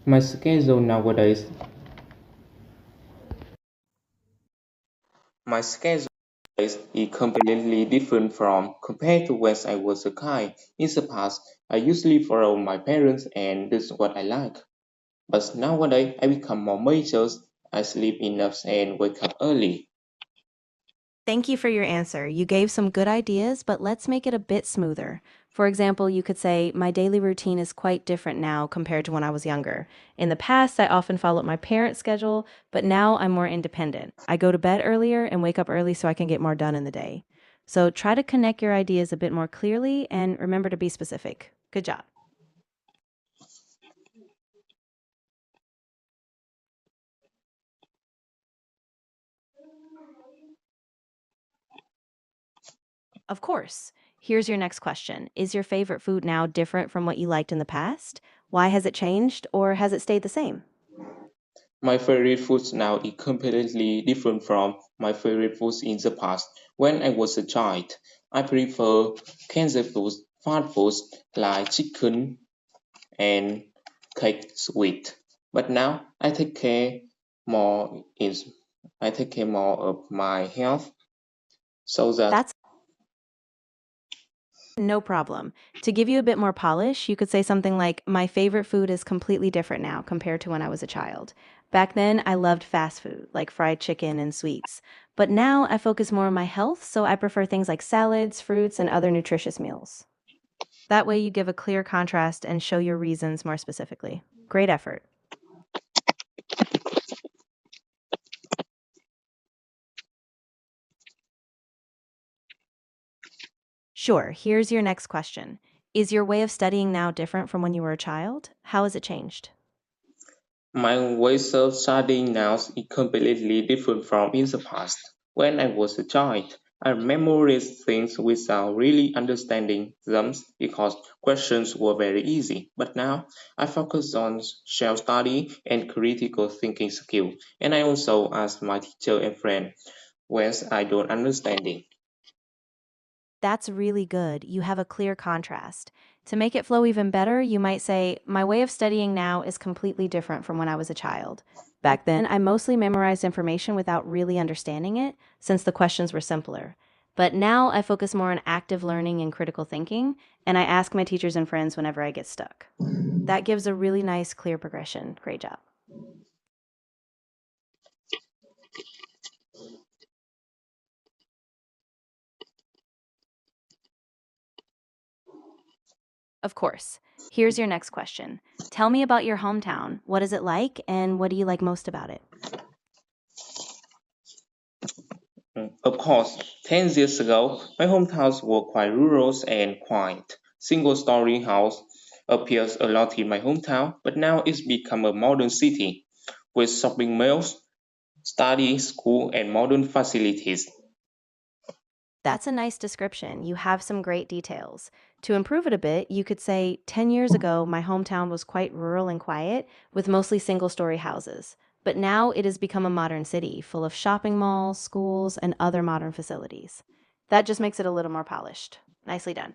My schedule nowadays My schedule is completely different from compared to when I was a kid. In the past, I usually follow my parents and do what I like. But nowadays, I become more mature. I sleep enough and wake up early. Thank you for your answer. You gave some good ideas, but let's make it a bit smoother. For example, you could say, my daily routine is quite different now compared to when I was younger. In the past, I often followed my parents' schedule, but now I'm more independent. I go to bed earlier and wake up early so I can get more done in the day. So try to connect your ideas a bit more clearly and remember to be specific. Good job. Of course. Here's your next question. Is your favorite food now different from what you liked in the past? Why has it changed or has it stayed the same? My favorite foods now is completely different from my favorite foods in the past. When I was a child, I prefer canned foods, fast foods like chicken and cake sweet. But now more is I take care more of my health so that That's no problem. To give you a bit more polish, you could say something like, my favorite food is completely different now compared to when I was a child. Back then, I loved fast food, like fried chicken and sweets. But now I focus more on my health, so I prefer things like salads, fruits, and other nutritious meals. That way, you give a clear contrast and show your reasons more specifically. Great effort. Sure, here's your next question. Is your way of studying now different from when you were a child? How has it changed? my way of studying now is completely different from in the past. When I was a child, I memorized things without really understanding them because questions were very easy. But now I focus on self-study and critical thinking skill, and I also ask my teacher and friend when I don't understand it. That's really good. You have a clear contrast. To make it flow even better, you might say, my way of studying now is completely different from when I was a child. Back then, I mostly memorized information without really understanding it, since the questions were simpler. But now I focus more on active learning and critical thinking, and I ask my teachers and friends whenever I get stuck. That gives a really nice, clear progression. Great job. Of course. Here's your next question. Tell me about your hometown. What is it like, and what do you like most about it? Of course, 10 years ago, my hometowns were quite rural and quiet. Single-story house appears a lot in my hometown, but now it's become a modern city with shopping malls, study, school, and modern facilities. That's a nice description. You have some great details. To improve it a bit, you could say 10 years ago, my hometown was quite rural and quiet, with mostly single story houses. But now it has become a modern city full of shopping malls, schools, and other modern facilities. That just makes it a little more polished. Nicely done.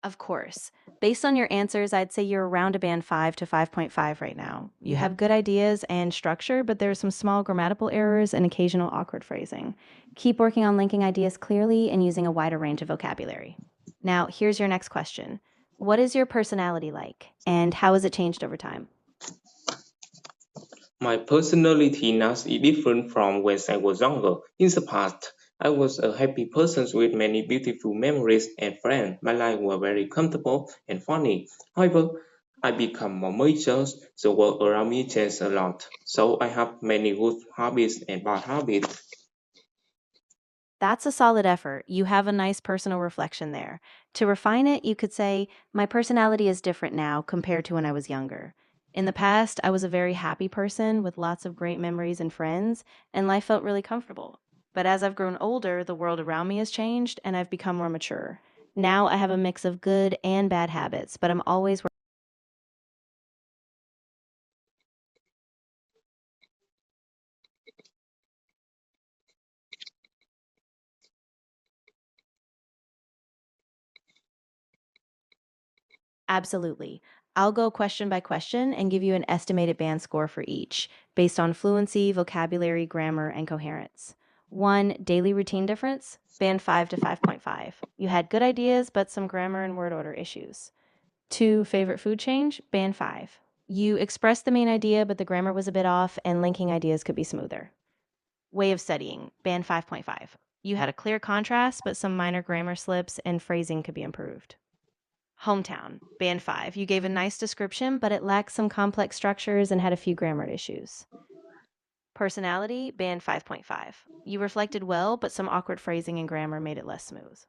Of course. Based on your answers, I'd say you're around a band 5 to 5.5 right now. You have good ideas and structure, but there are some small grammatical errors and occasional awkward phrasing. Keep working on linking ideas clearly and using a wider range of vocabulary. Now, here's your next question. What is your personality like, and how has it changed over time? My personality now is different from when I was younger. In the past, I was a happy person with many beautiful memories and friends. My life was very comfortable and funny. However, I become more mature, the world around me changed a lot. So I have many good habits and bad habits. That's a solid effort. You have a nice personal reflection there. To refine it, you could say, my personality is different now compared to when I was younger. In the past, I was a very happy person with lots of great memories and friends, and life felt really comfortable. But as I've grown older, the world around me has changed and I've become more mature. Now I have a mix of good and bad habits, but I'm always Absolutely. I'll go question by question and give you an estimated band score for each, based on fluency, vocabulary, grammar, and coherence. 1. Daily routine difference, band 5 to 5.5. You had good ideas, but some grammar and word order issues. 2. Favorite food change, band 5. You expressed the main idea, but the grammar was a bit off, and linking ideas could be smoother. Way of studying, band 5.5. You had a clear contrast, but some minor grammar slips and phrasing could be improved. Hometown, band 5. You gave a nice description, but it lacked some complex structures and had a few grammar issues. Personality, band 5.5. You reflected well, but some awkward phrasing and grammar made it less smooth.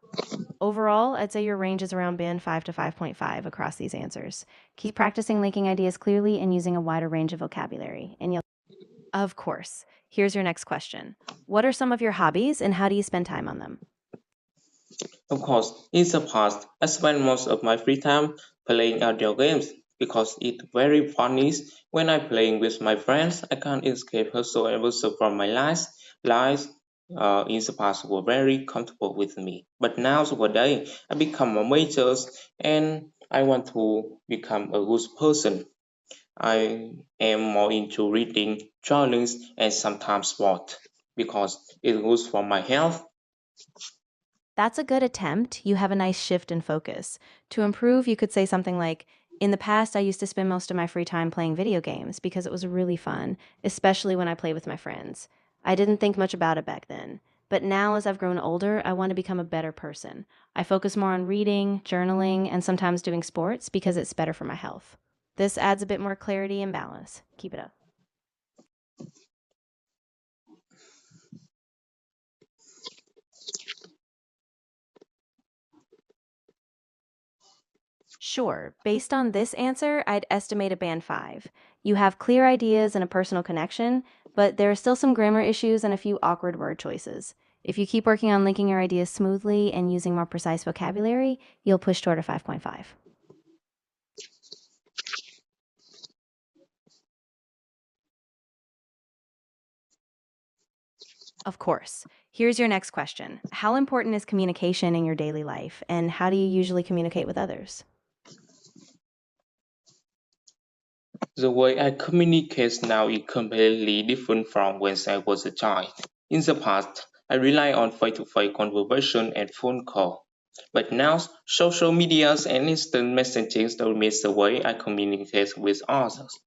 Overall, I'd say your range is around band 5 to 5.5 across these answers. Keep practicing linking ideas clearly and using a wider range of vocabulary, and you'll. Of course. Here's your next question. What are some of your hobbies and how do you spend time on them? Of course, in the past, I spent most of my free time playing outdoor games because it's very funny. When I'm playing with my friends, I can't escape hustle and bustle from my life. Life in the past were very comfortable with me, but nowadays I become a major and I want to become a good person. I am more into reading, drawing, and sometimes sport because it's good for my health. That's a good attempt. You have a nice shift in focus. To improve, you could say something like, in the past, I used to spend most of my free time playing video games because it was really fun, especially when I play with my friends. I didn't think much about it back then. But now, as I've grown older, I want to become a better person. I focus more on reading, journaling, and sometimes doing sports because it's better for my health. This adds a bit more clarity and balance. Keep it up. Sure. Based on this answer, I'd estimate a band 5. You have clear ideas and a personal connection, but there are still some grammar issues and a few awkward word choices. If you keep working on linking your ideas smoothly and using more precise vocabulary, you'll push toward a 5.5. Of course. Here's your next question. How important is communication in your daily life, and how do you usually communicate with others? The way I communicate now is completely different from when I was a child. In the past, I relied on face-to-face conversation and phone call. But now, social medias and instant messaging dominate the way I communicate with others.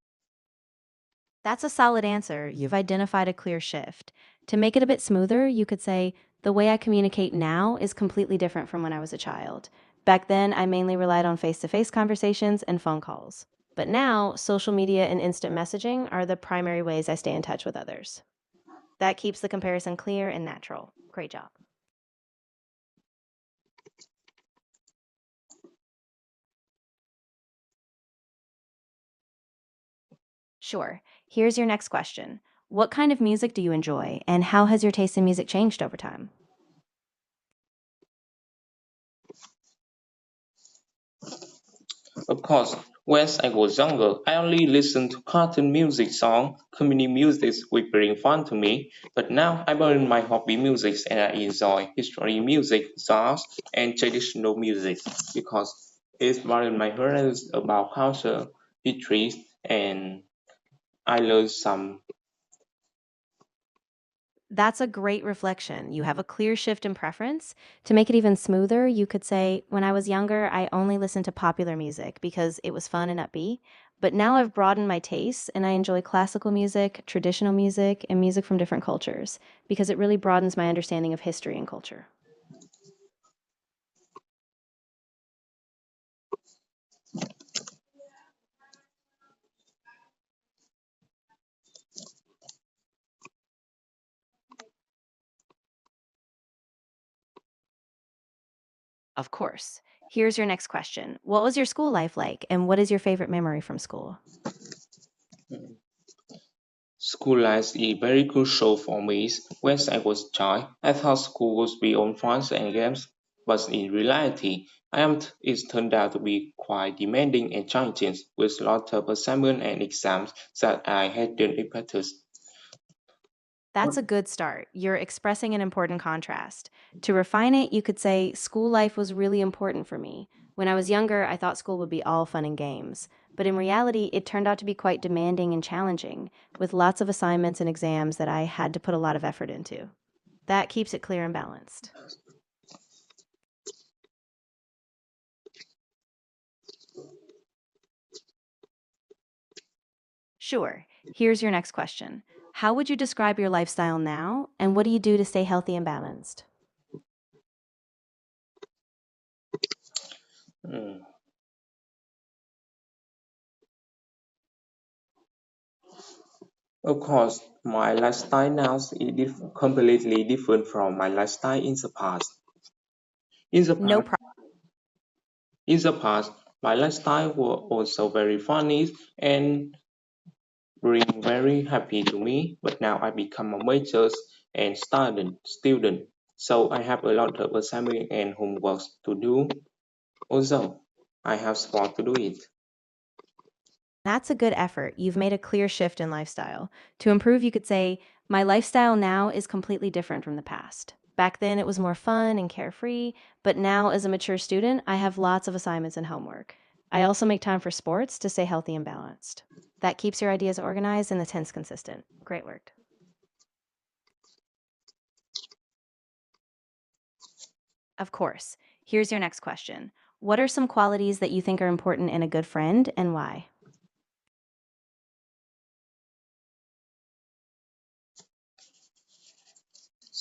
That's a solid answer. You've identified a clear shift. To make it a bit smoother, you could say, the way I communicate now is completely different from when I was a child. Back then, I mainly relied on face to face conversations and phone calls. But now, social media and instant messaging are the primary ways I stay in touch with others. That keeps the comparison clear and natural. Great job. Sure. Here's your next question. What kind of music do you enjoy, and how has your taste in music changed over time? Of course, when I was younger, I only listened to cartoon music songs. Comedy music was very fun to me. But now I learn my hobby music and I enjoy history music, jazz, and traditional music because it's broadened my horizons about culture, history, and I learned some. That's a great reflection. You have a clear shift in preference. To make it even smoother, you could say, when I was younger, I only listened to popular music because it was fun and upbeat. But now I've broadened my tastes and I enjoy classical music, traditional music, and music from different cultures because it really broadens my understanding of history and culture. Of course. Here's your next question. What was your school life like, and what is your favorite memory from school? School life is very crucial for me. When I was a child, I thought school would be on fun and games, but in reality, it turned out to be quite demanding and challenging, with lots of assignments and exams that I hadn't expected. That's a good start. You're expressing an important contrast. To refine it, you could say, school life was really important for me. When I was younger, I thought school would be all fun and games. But in reality, it turned out to be quite demanding and challenging, with lots of assignments and exams that I had to put a lot of effort into. That keeps it clear and balanced. Sure. Here's your next question. How would you describe your lifestyle now, and what do you do to stay healthy and balanced? Mm. Of course, my lifestyle now is completely different from my lifestyle in the past. In the No past, problem. in the past, my lifestyle was also very funny and bring very happy to me. But now I become a major and student, so I have a lot of assignment and homework to do. Also, I have sport to do it. That's a good effort. You've made a clear shift in lifestyle. To improve, you could say, my lifestyle now is completely different from the past. Back then, it was more fun and carefree, but now, as a mature student, I have lots of assignments and homework. I also make time for sports to stay healthy and balanced. That keeps your ideas organized and the tense consistent. Great work. Of course. Here's your next question. What are some qualities that you think are important in a good friend and why?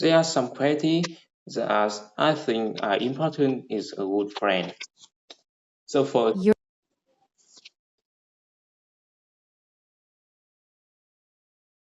There are some qualities that I think are important is a good friend. So for You're